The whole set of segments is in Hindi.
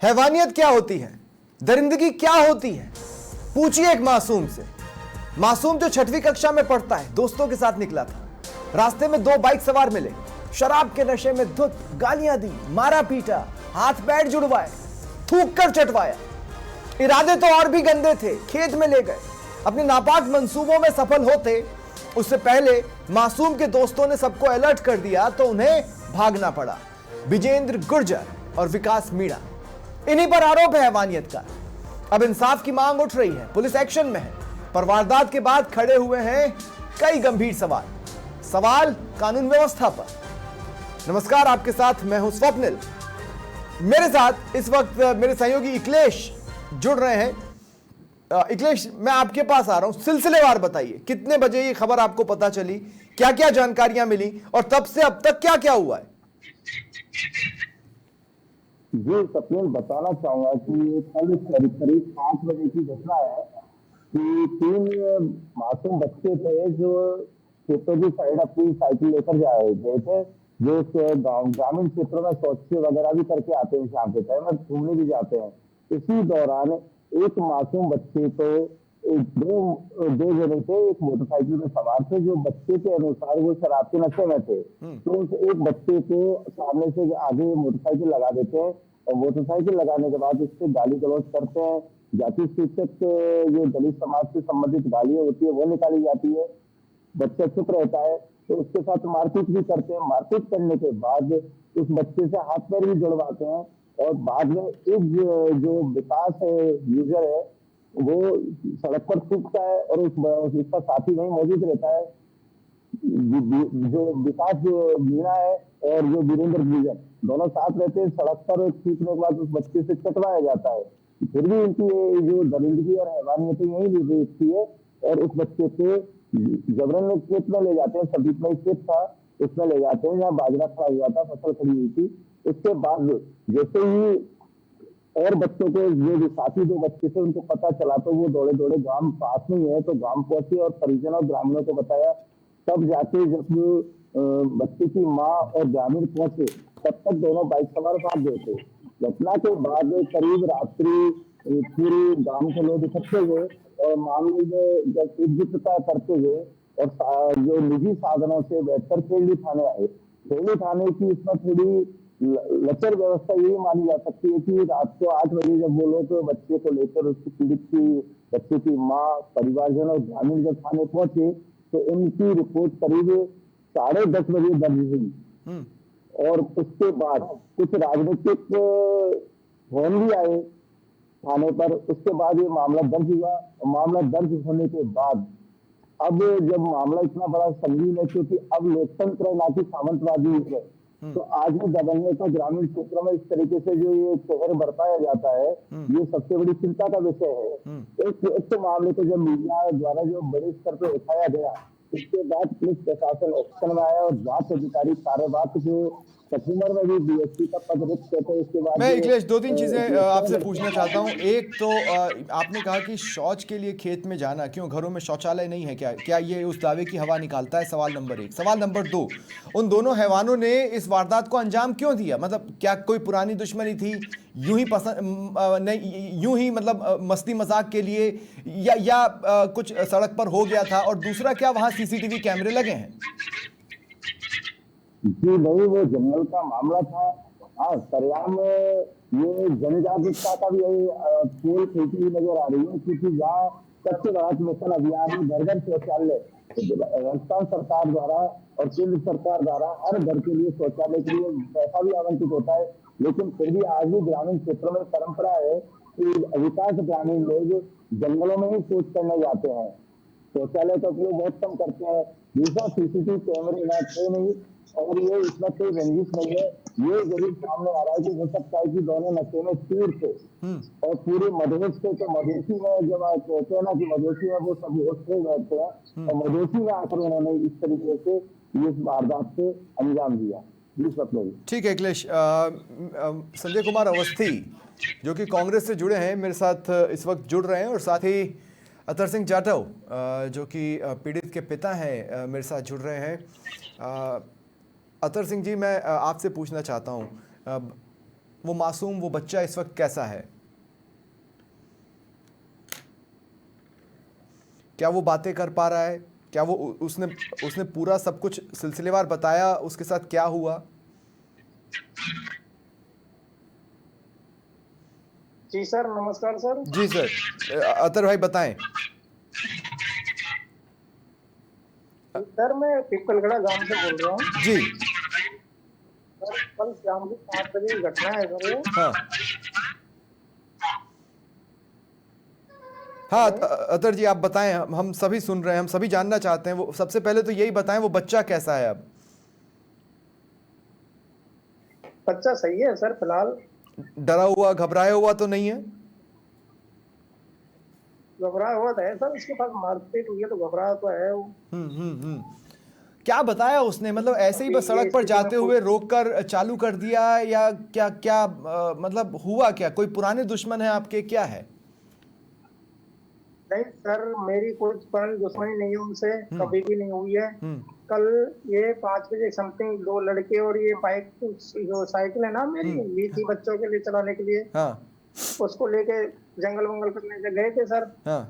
हैवानियत क्या होती है, दरिंदगी क्या होती है, पूछिए एक मासूम से। मासूम जो 6वीं कक्षा में पढ़ता है, दोस्तों के साथ निकला था। रास्ते में 2 बाइक सवार मिले, शराब के नशे में धुत, गालियां दी, मारा पीटा, हाथ पैर जुड़वाए, थूक कर चटवाया। इरादे तो और भी गंदे थे, खेत में ले गए। अपने नापाक मंसूबों में सफल होते उससे पहले मासूम के दोस्तों ने सबको अलर्ट कर दिया तो उन्हें भागना पड़ा। विजेंद्र गुर्जर और विकास मीणा, इन्हीं पर आरोप है हैवानियत का। अब इंसाफ की मांग उठ रही है, पुलिस एक्शन में है, पर वारदात के बाद खड़े हुए हैं कई गंभीर सवाल कानून व्यवस्था पर। नमस्कार, आपके साथ मैं हूं स्वप्निल। मेरे साथ इस वक्त मेरे सहयोगी इक्लेश जुड़ रहे हैं। इक्लेश, मैं आपके पास आ रहा हूं, सिलसिलेवार बताइए, कितने बजे ये खबर आपको पता चली, क्या क्या जानकारियां मिली और तब से अब तक क्या क्या हुआ है? जी सपने बताना चाहूंगा कि कल करीब 5 बजे की घटना है कि 3 मासूम बच्चे थे जो खेतों की साइड अपनी साइकिल लेकर जा रहे थे, जो ग्रामीण क्षेत्रों में शौच वगैरह भी करके आते हैं, शाम के टाइम घूमने भी जाते हैं। इसी दौरान एक मासूम बच्चे को दो जने थे, एक मोटरसाइकिल में सवार थे जो बच्चे के अनुसार वो शराब के नशे में थे। तो उस एक बच्चे को सामने से आगे मोटरसाइकिल लगा देते हैं और मोटरसाइकिल लगाने के बाद उससे गाली गलौज करते हैं। जाति सूचक जो दलित समाज से संबंधित गालियां होती है वो निकाली जाती है। बच्चा चुप रहता है तो उसके साथ मारपीट भी करते हैं। मारपीट करने के बाद उस बच्चे से हाथ पैर भी जुड़वाते हैं और बाद में एक जो विकास है, यूजर है, वो सड़क पर थूकता है और उसका साथी वहीं मौजूद रहता है। जो विकास जो मीणा है और जो वीरेंद्र गुर्जर दोनों साथ रहते हैं। सड़क पर थूकने के बाद उस बच्चे से चटवाया जाता है। फिर भी इनकी जो दरिंदगी और हैवानियत यही दिखती है और उस बच्चे को जबरन खेत में ले जाते हैं। सभी में खेत था, उसमें ले जाते हैं जहाँ बाजरा खड़ा हुआ था, फसल खड़ी हुई थी। उसके बाद जैसे ही और बच्चों के जो साथी 2 बच्चे थे उनको पता चला तो वो दौड़े दौड़े गांव पास में ही है तो गांव पहुंचे और परिजन और ग्रामीणों को बताया। तब जाके जब बच्चे की माँ और ग्रामीण पहुंचे तब तक दोनों बाइक सवार भाग गए थे। घटना के बाद करीब रात्रि पूरे गांव के लोग इकट्ठे हुए और मामले में जब एकजुटता करते हुए और जो निजी साधनों से बैठकर खेड़ी थाने आए। खेड़ी थाने की इसमें थोड़ी लचर व्यवस्था यही मानी जा सकती है कि रात को 8 बजे जब वो लोग बच्चे को लेकर उसकी पीड़ित की बच्चे की माँ, परिवारजन और ग्रामीण जब थाने पहुंचे तो इनकी रिपोर्ट करीब 10:30 बजे दर्ज हुई और उसके बाद कुछ राजनीतिक फोन भी आए थाने पर। उसके बाद ये मामला दर्ज हुआ। मामला दर्ज होने के बाद अब जब मामला इतना बड़ा संगीन है क्योंकि अब लोकतंत्र है ना कि सामंतवादी है, तो आज भी दबंगों का ग्रामीण क्षेत्रों में इस तरीके से जो ये कहर बरपाया जाता है, ये सबसे बड़ी चिंता का विषय है। एक मामले को जब मीडिया द्वारा जो बड़े स्तर पर उठाया गया उसके बाद पुलिस प्रशासन एक्शन में आया और जांच अधिकारी कार्यवाहक जो कचूमर में भी डीएसपी का पद रिक्त करते हैं। उसके बाद मैं इक्लेश 2-3 चीजें आपसे पूछना चाहता हूं। एक तो आपने कहा कि शौच के लिए खेत में जाना, क्यों घरों में शौचालय नहीं है क्या ये उस दावे की हवा निकालता है? सवाल नंबर 1। सवाल नंबर 2, उन दोनों हैवानों ने इस वारदात को अंजाम क्यों दिया? मतलब क्या कोई पुरानी दुश्मनी थी, यूं ही पसंद नहीं, यूं ही मतलब मस्ती मजाक के लिए, या कुछ सड़क पर हो गया था? और दूसरा, क्या वहां सीसीटीवी कैमरे लगे हैं? जी नहीं, वो जंगल का मामला था। हाँ, सरेआम ये जनजागरूकता का भी पोल खींची हुई नजर आ रही है क्योंकि जहाँ स्वच्छ भारत मिशन अभियान में घर घर शौचालय राजस्थान सरकार द्वारा और केंद्र सरकार द्वारा हर घर के लिए शौचालय के लिए पैसा भी आवंटित होता है, लेकिन फिर भी आज भी ग्रामीण क्षेत्रों में परंपरा है कि अधिकांश ग्रामीण लोग जंगलों में ही शौच करने जाते हैं। शौचालय का उपयोग बहुत कम करते हैं। दूसरा, सीसीटीवी कैमरे ना थे नहीं और ये इसमें कोई रंजिश नहीं है। ये जरूर सामने आ रहा है कि हो सकता है कि दोनों नशे में चूर थे और पूरे मधुमेह थे। तो मधुसी में जब कहते हैं ना कि मधुसी में वो सब होश हो बैठते हैं और मधुसी में आकर उन्होंने इस तरीके से इस वारदात से अंजाम दिया। ठीक है अखिलेश। संजय कुमार अवस्थी जो कि कांग्रेस से जुड़े हैं, मेरे साथ इस वक्त जुड़ रहे हैं, और साथ ही अतर सिंह जाटव जो कि पीड़ित के पिता हैं, मेरे साथ जुड़ रहे हैं। अतर सिंह जी, मैं आपसे पूछना चाहता हूं, वो मासूम, वो बच्चा इस वक्त कैसा है? क्या वो बातें कर पा रहा है? क्या वो उसने उसने पूरा सब कुछ सिलसिलेवार बताया उसके साथ क्या हुआ? जी सर, नमस्कार सर। जी सर, अतर भाई बताएं। सर मैं पिपलगढ़ा गांव से बोल रहा हूँ। जी। सर कल शाम को 5 बजे की घटना है सर ये। हाँ हाँ, अतर जी आप बताएं, हम सभी सुन रहे हैं, हम सभी जानना चाहते हैं। वो सबसे पहले तो यही बताएं, वो बच्चा कैसा है अब? बच्चा सही है सर, फिलहाल डरा हुआ, घबराया हुआ तो नहीं है? घबराया हुआ था सर, उसके पास मारपीट हुई है तो घबराया तो है वो। हम्म। क्या बताया उसने? मतलब ऐसे ही बस अभी ये सड़क पर स्थिति जाते में हुए रोक कर चालू कर दिया, या क्या क्या मतलब हुआ क्या? कोई पुराने दुश्मन है आपके, क्या है? नहीं सर, मेरी कोई पुरानी दुश्मनी नहीं है उनसे, कभी भी नहीं हुई है। हम्म कल ये 5 बजे समथिंग 2 लड़के और ये बाइक जो साइकिल है ना मेरी, ली थी बच्चों के लिए चलाने के लिए, हाँ उसको लेके जंगल वंगल करने से गए थे सर। हाँ।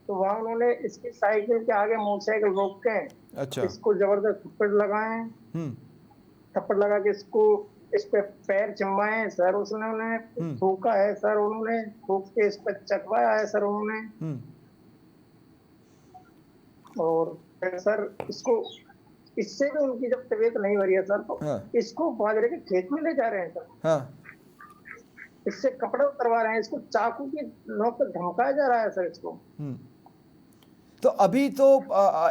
तो वहां उन्होंने इसकी साइकिल के आगे मोटरसाइकिल रोक के अच्छा। इसको जबरदस्त थप्पड़ लगाए। थप्पड़ लगा के इस पे पैर चिम्बाए सर, उसने उन्हें थूका है सर, उन्होंने थूक के इस पे चटवाया है सर उन्होंने। और फिर सर इसको, इससे भी उनकी जब तबीयत नहीं हो रही है सर, तो हाँ। इसको बाजरे के खेत में ले जा रहे हैं सर। हाँ। इससे कपड़े उतरवा रहे हैं, इसको चाकू की नोक पे धमकाया जा रहा है सर इसको। तो अभी तो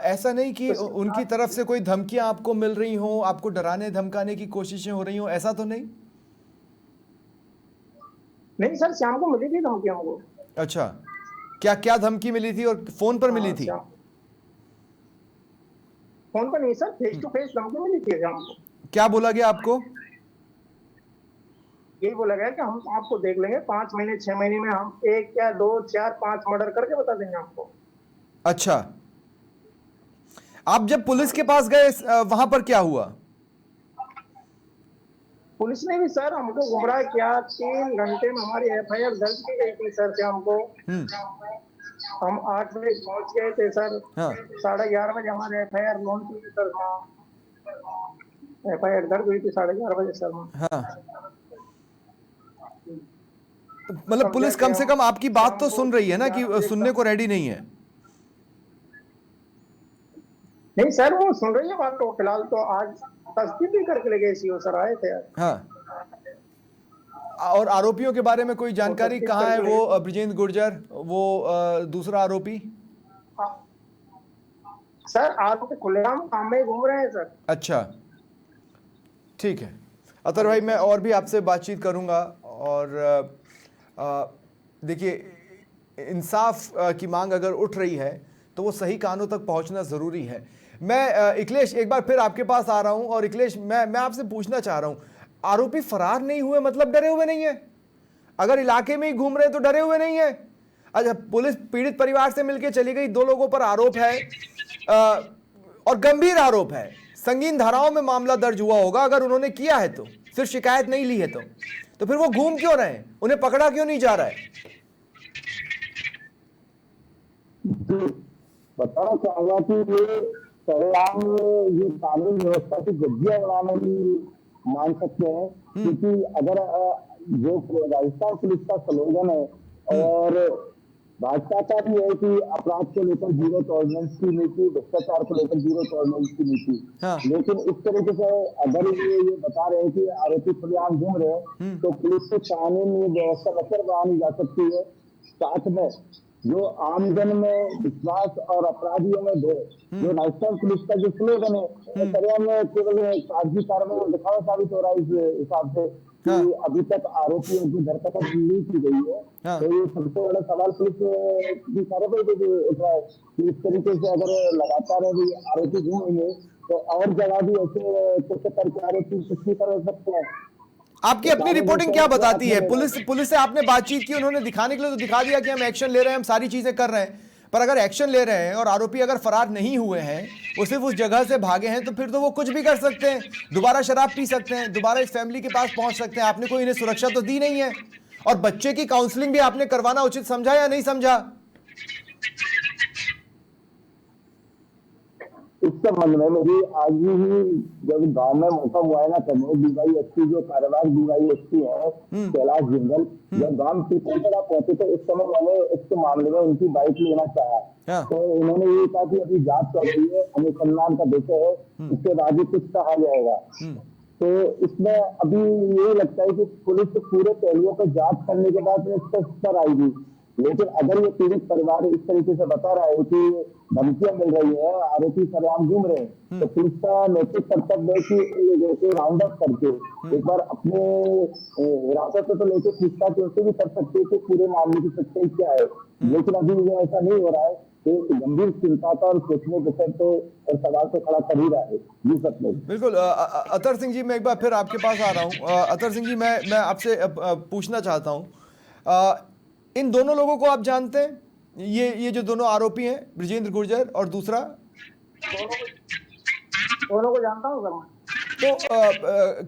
ऐसा नहीं कि उनकी तरफ से कोई धमकियां आपको मिल रही हो, आपको डराने धमकाने की कोशिशें हो रही हो, ऐसा तो नहीं? नहीं सर, शाम को मिली थी धमकी हमको। अच्छा, क्या क्या धमकी मिली थी और फोन पर मिली थी? फोन पर नहीं सर, फेस टू फेस धमकी मिली थी शाम को। क्या बोला गया आपको? यही बोला गया कि हम आपको देख लेंगे, 5 महीने 6 महीने में हम 1 या 2 4 5 मर्डर करके बता देंगे आपको। अच्छा, आप जब पुलिस के पास गए वहां पर क्या हुआ? पुलिस ने भी सर हमको गुमराह किया। 3 घंटे में हमारी FIR दर्ज की गई थी सर शाम को। हम 8 बजे पहुंच गए थे सर। हाँ। 11:30 बजे हमारे FIR लॉन्च हुई सर। FIR दर्ज हुई थी 11:30 बजे सर। हाँ, मतलब पुलिस कम से कम आपकी बात तो सुन रही है ना, कि सुनने को रेडी नहीं है? नहीं सर, वो सुन रही है बात तो। फिलहाल तो आज तस्दीक भी करके ले गए सीओ सर, आए थे। हाँ। और आरोपियों के बारे में कोई जानकारी? कहाँ है वो ब्रिजेंद्र गुर्जर, वो दूसरा आरोपी? सर आरोपी खुलेआम काम में घूम रहे हैं सर। अच्छा, ठीक है अतर भाई, मैं और भी आपसे बातचीत करूंगा। और देखिए, इंसाफ की मांग अगर उठ रही है तो वो सही कानों तक पहुंचना ज़रूरी है। मैं इकलेश एक बार फिर आपके पास आ रहा हूं, और इकलेश मैं आपसे पूछना चाह रहा हूं, आरोपी फरार नहीं हुए मतलब डरे हुए नहीं है? अगर इलाके में ही घूम रहे हैं तो डरे हुए नहीं है? अच्छा, पुलिस पीड़ित परिवार से मिलकर चली गई, 2 लोगों पर आरोप है और गंभीर आरोप है, संगीन धाराओं में मामला दर्ज हुआ होगा अगर उन्होंने किया है तो, सिर्फ शिकायत नहीं ली है तो फिर वो घूम क्यों रहे हैं? उन्हें पकड़ा क्यों नहीं जा रहा है? बताना चाहूंगा कि ये सरेआम ये कानून व्यवस्था की गद्दियां बनाने भी मान सकते हैं, क्योंकि अगर जो राजस्थान पुलिस का स्लोगन है और भाजपा का भी है कि अपराध को लेकर 0 टॉलरेंस की नीति, भ्रष्टाचार को लेकर 0 टॉलरेंस की नीति। हाँ। लेकिन इस तरीके से अगर ये बता रहे हैं कि आरोपी खुलेआम घूम रहे हैं, तो पुलिस की कानून व्यवस्था बेहतर बनानी जा सकती है। साथ में जो आमजन में विश्वास और अपराधियों में भय, जो राजस्थान पुलिस का जो स्लोगन है, सरेआम में केवल कागजी कार्रवाई में दिखावा साबित हो रहा है इस हिसाब से कि अभी तक आरोपियों की धरपकड़ नहीं की गई है। हाँ। तो ये सबसे बड़ा सवाल पुलिस की कार्रवाई पे भी उठ रहा है कि इस तरीके से अगर लगातार आरोपी घूमेंगे तो और जगह भी ऐसे कुछ करके आरोपी कुछ भी कर सकते हैं। आपकी अपनी रिपोर्टिंग क्या बताती है? पुलिस से आपने बातचीत की, उन्होंने दिखाने के लिए तो दिखा दिया कि हम एक्शन ले रहे हैं, हम सारी चीजें कर रहे हैं, पर अगर एक्शन ले रहे हैं और आरोपी अगर फरार नहीं हुए हैं, वो सिर्फ उस जगह से भागे हैं, तो फिर तो वो कुछ भी कर सकते हैं, दोबारा शराब पी सकते हैं, दोबारा इस फैमिली के पास पहुंच सकते हैं। आपने कोई इन्हें सुरक्षा तो दी नहीं है। और बच्चे की काउंसलिंग भी आपने करवाना उचित समझा या नहीं समझा? इस संबंध में मेरी आज ही जब गांव में मौका हुआ है ना, करने डीवाईएसपी जो कार्यवाहक डीवाईएसपी है कैलाश जिंदल, जब गांव पीपल पर पहुंचे तो उस समय मैंने इस मामले में उनकी बाइट लेना चाहा। हाँ। तो उन्होंने ये कहा कि अभी जांच चल रही है, अनुसंधान का विषय है, इसके बाद ही कुछ कहा जाएगा। तो इसमें अभी ये लगता है कि पुलिस पूरे पहलुओं पर जांच करने के बाद स्पष्ट पर आएगी। लेकिन अगर ये पीड़ित परिवार इस तरीके से बता रहा है कि धमकियां मिल रही है, आरोपी सरेआम घूम रहे हैं, तो पुलिस का नैतिक कर्तव्य है कि जैसे राउंड अप करके एक बार अपने हिरासत में तो लेके पूछताछ उनसे भी कर सकते हैं कि पूरे मामले की सच्चाई क्या है। लेकिन अभी ये ऐसा नहीं हो रहा है। तो गंभीर चिंता का और सोचने विषय तो और सवाल तो खड़ा कर ही रहा है जी सब लोग। बिल्कुल। अतर सिंह जी, मैं एक बार फिर आपके पास आ रहा हूँ। अतर सिंह जी, मैं आपसे पूछना चाहता हूँ, इन दोनों लोगों को आप जानते हैं? ये जो दोनों आरोपी हैं, ब्रिजेंद्र गुर्जर और दूसरा? दोनों को जानता हूँ सर। तो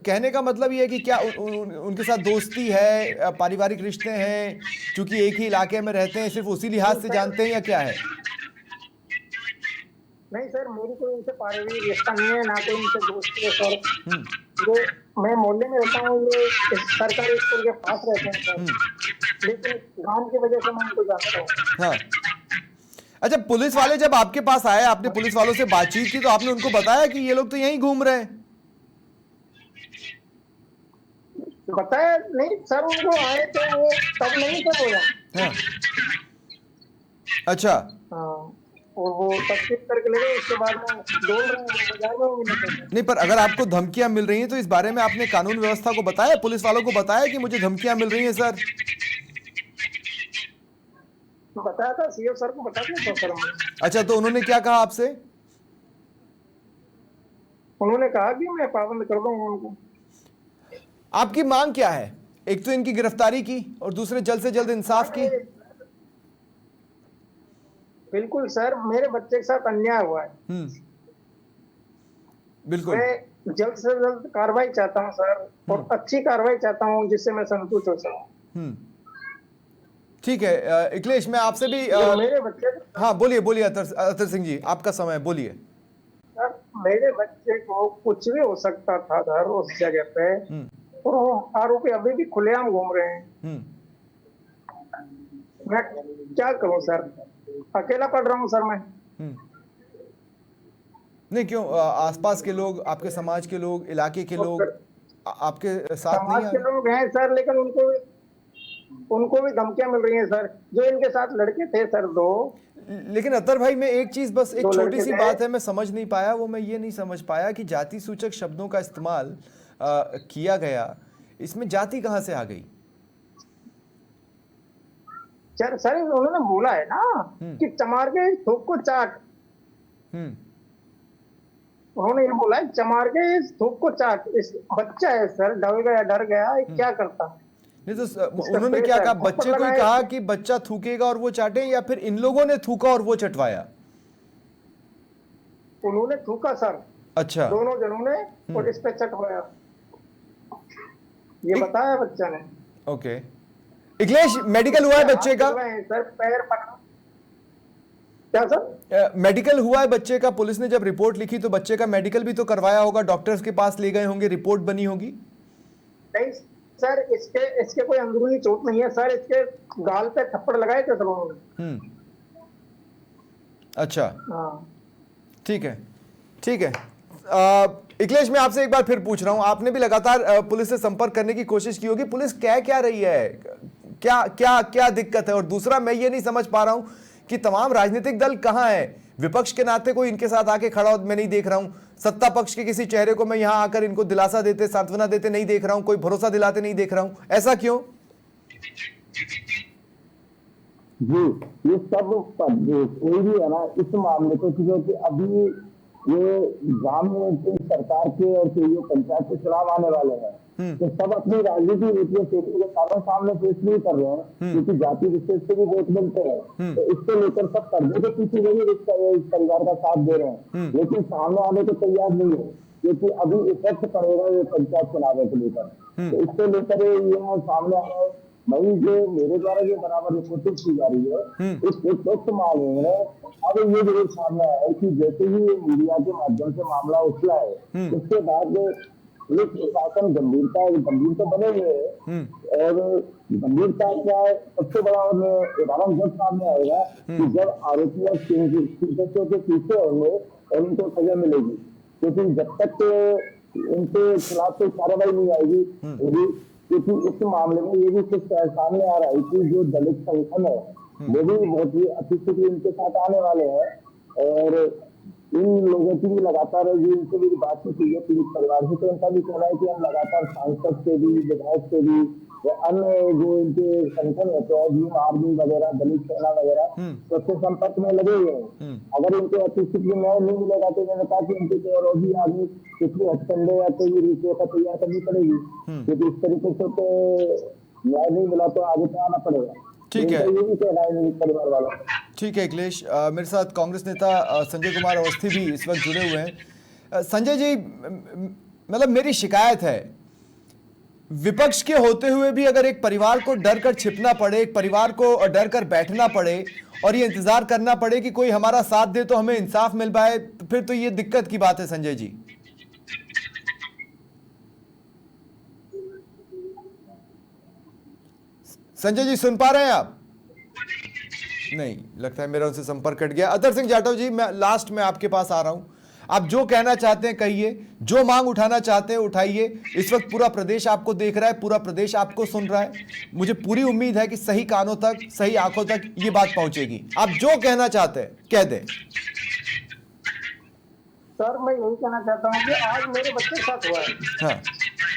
कहने का मतलब ये है कि क्या उनके साथ दोस्ती है, पारिवारिक रिश्ते हैं, क्योंकि एक ही इलाके में रहते हैं, सिर्फ उसी लिहाज से जानते हैं या क्या है? नहीं सर, मेरी कोई उनसे पारिवारिक रिश्ता नहीं है, ना कोई उनसे दोस्ती है सर। ये मैं मोहल्ले में रहता हूँ, ये सरकारी स्कूल के पास रहते हैं सर, लेकिन गांव की वजह से मैं उनको जानता हूँ। हाँ। अच्छा, पुलिस वाले जब आपके पास आए, आपने पुलिस वालों से बातचीत की, तो आपने उनको बताया कि ये लोग तो यहीं घूम रहे हैं? बताया नहीं सर, उनको आए तो वो तब नहीं कर बोला। हाँ। अच्छा। हाँ, और वो तस्वीर करके ले गए, उसके बाद में डोल रहे हैं बाजार में उन्हें। नहीं, पर अगर आपको धमकियां मिल रही हैं तो इस बारे में आपने कानून व्यवस्था को बताया, पुलिस वालों को बताया कि मुझे धमकियां मिल रही हैं सर? बताया था, सीओ सर को बता दिया था सर मैंने। अच्छा, तो उन्होंने क्या कहा आपसे? उन्होंने कहा कि मैं पाबंद कर दूंगा उनको। आपकी मांग क्या है? एक तो इनकी गिरफ्तारी की और दूसरे जल्द से जल्द इंसाफ की। बिल्कुल सर, मेरे बच्चे के साथ अन्याय हुआ है। बिल्कुल। मैं जल्द से जल्द कार्रवाई चाहता हूँ सर, और अच्छी कार्रवाई चाहता हूँ जिससे मैं संतुष्ट हो सकूं। ठीक है। अखिलेश, मैं आपसे भी मेरे बच्चे, हाँ बोलिए अतर सिंह जी, आपका समय है, बोलिए। सर मेरे बच्चे को कुछ भी हो सकता था सर उस जगह पे, और वो आरोपी अभी भी खुलेआम घूम रहे हैं। मैं क्या करूं सर, अकेला पड़ रहा हूं सर मैं। नहीं, क्यों? आसपास के लोग, आपके समाज के लोग, इलाके के लोग आपके साथ नहीं समाज के लोग हैं सर, लेकिन उनको भी धमकियां मिल रही हैं सर, जो इनके साथ लड़के थे सर दो। लेकिन अतर भाई, मैं एक चीज, बस एक छोटी सी बात है, मैं समझ नहीं पाया, वो मैं ये नहीं समझ पाया कि जाति सूचक शब्दों का इस्तेमाल किया गया, इसमें जाति कहां से आ गई? सर उन्होंने बोला है ना कि चमार के थूक को चाट। उन्होंने ये बोला है, चमार के इस थूक को चाट। इस बच्चा है सर, डर गया, क्या करता? नहीं तो उन्होंने क्या कहा? बच्चे को ही कहा कि बच्चा थूकेगा और वो चाटे, या फिर इन लोगों ने थूका और वो चटवाया? उन्होंने थूका सर। अच्छा। दोनों जनों ने, और इस पे चटवाया, ये बताया बच्चा ने। ओके। अखिलेश, मेडिकल हुआ है बच्चे का? सर पैर पकड़ा। क्या सर? मेडिकल हुआ है बच्चे का? पुलिस ने जब रिपोर्ट लिखी तो बच्चे का मेडिकल भी तो करवाया होगा, डॉक्टर्स के पास ले गए होंगे, रिपोर्ट बनी होगी? नहीं सर, इसके कोई अंदरूनी चोट नहीं है सर, इसके गाल पे थप्पड़ लगाए थे सर उन्होंने। अच्छा। हाँ, ठीक है। अखिलेश, मैं आपसे एक बार फिर पूछ रहा हूं, आपने भी लगातार पुलिस से संपर्क करने की कोशिश की होगी, पुलिस कह क्या रही है, क्या दिक्कत है? और दूसरा, मैं ये नहीं समझ पा रहा हूं कि तमाम राजनीतिक दल कहां है? विपक्ष के नाते कोई इनके साथ आके खड़ा हो मैं नहीं देख रहा हूं, सत्ता पक्ष के किसी चेहरे को मैं यहां आकर इनको दिलासा देते, सांत्वना देते नहीं देख रहा हूं, कोई भरोसा दिलाते नहीं देख रहा हूं। ऐसा क्यों? जी, ये सब कोई भी है ना इस मामले को, क्योंकि अभी ये गांव में सरकार के और जो पंचायत के चुनाव आने वाले हैं, तो सब अपनी राजनीति नीतियों के कारणों सामने पेश नहीं कर रहे हैं, क्योंकि जाति विशेष से भी वोट मिलते हैं। तो इसको लेकर सब कर्जे के पीछे वही इस परिवार का साथ दे रहे हैं, लेकिन सामने आने को तैयार नहीं है, क्योंकि अभी इफेक्ट पड़ेगा ये पंचायत चुनाव को लेकर। तो इसको लेकर ये सामने आ रहा है। वही जो मेरे द्वारा जो बराबर रिपोर्टिंग की जा रही है, इस मामले में अब ये जरूर सामने आया है कि जैसे ही मीडिया के माध्यम से मामला उछला है, उसके बाद पुलिस प्रशासन गंभीर तो बने हुए है। और गंभीरता क्या है, सबसे बड़ा उदाहरण जब सामने आएगा कि जब आरोपी और सदस्यों के पीछे होंगे और उनको सजा मिलेगी, क्योंकि जब तक उनके खिलाफ कोई कार्रवाई नहीं आएगी, क्योंकि इस मामले में ये भी कुछ सामने आ रहा है कि जो दलित संगठन है वो भी बहुत ही अतिस्थिति इनके साथ आने वाले हैं। और इन लोगों की भी लगातार जो इनसे भी बातचीत हुई है पीड़ित परिवार से, तो इनका भी कहना है कि हम लगातार सांसद से भी, विधायक से भी, अन्य जो इनके संगठन होते हैं, भीम आर्मी वगैरह, दलित सेना वगैरह, तो उसके संपर्क में लगे हुए हैं। अगर इनको अतिस्थिति में न्याय नहीं मिलेगा तो मैंने कहा कि इनके और भी आदमी किसी हथकंडे या कोई रूपरेखा तैयार करनी पड़ेगी, क्योंकि इस तरीके से तो न्याय नहीं मिला तो आगे तो आना पड़ेगा। ठीक है, ये भी कहना है मेरे परिवार वालों का। ठीक है अखिलेश। मेरे साथ कांग्रेस नेता संजय कुमार अवस्थी भी इस वक्त जुड़े हुए हैं। संजय जी, मतलब मेरी शिकायत है, विपक्ष के होते हुए भी अगर एक परिवार को डर कर छिपना पड़े, एक परिवार को डर कर बैठना पड़े और ये इंतजार करना पड़े कि कोई हमारा साथ दे तो हमें इंसाफ मिल पाए, तो फिर तो ये दिक्कत की बात है। संजय जी, संजय जी सुन पा रहे हैं आप? नहीं, लगता है मेरा उनसे संपर्क कट गया। अतर सिंह जाटव जी, मैं लास्ट में आपके पास आ रहा हूं। आप जो कहना चाहते हैं कहिए, जो मांग उठाना चाहते हैं उठाइए। इस वक्त पूरा प्रदेश आपको देख रहा है, पूरा प्रदेश आपको सुन रहा है। मुझे पूरी उम्मीद है कि सही कानों तक, सही आंखों तक ये बात पहुंचेगी। आप जो कहना चाहते हैं कह दें। सर मैं यही कहना चाहता हूँ कि आज मेरे बच्चे के साथ हुआ है, हाँ,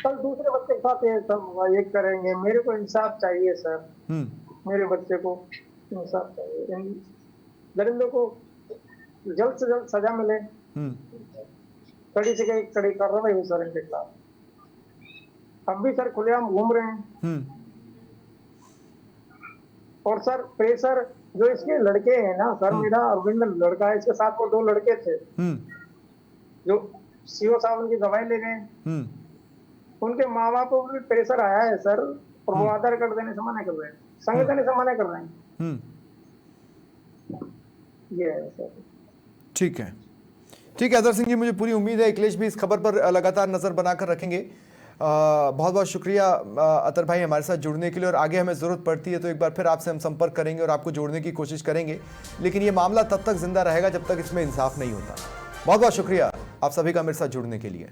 कल दूसरे बच्चे के साथ ये सब ये करेंगे। मेरे को इंसाफ चाहिए सर, मेरे बच्चे को इंसाफ चाहिए। इन दरिंदों को जल्द से जल्द सजा मिले, कड़ी से कड़ी कार्रवाई हुई सर इनके खिलाफ। अब भी सर खुलेआम घूम रहे हैं। और सर प्रेशर जो इसके लड़के हैं ना सर, मेरा अरविंद लड़का है, इसके साथ वो 2 लड़के थे जो सीओ साहब उनकी दवाई ले गए। उनके माँ बाप को भी प्रेशर आया है सर, और वो आधार कार्ड देने से मना कर रहे हैं, संग देने से मना कर रहे हैं। ये है सर। ठीक है, ठीक है अतर सिंह जी, मुझे पूरी उम्मीद है अखिलेश भी इस खबर पर लगातार नजर बनाकर रखेंगे। बहुत बहुत शुक्रिया अतर भाई हमारे साथ जुड़ने के लिए, और आगे हमें ज़रूरत पड़ती है तो एक बार फिर आपसे हम संपर्क करेंगे और आपको जोड़ने की कोशिश करेंगे। लेकिन ये मामला तब तक जिंदा रहेगा जब तक इसमें इंसाफ नहीं होता। बहुत बहुत शुक्रिया आप सभी का मेरे साथ जुड़ने के लिए।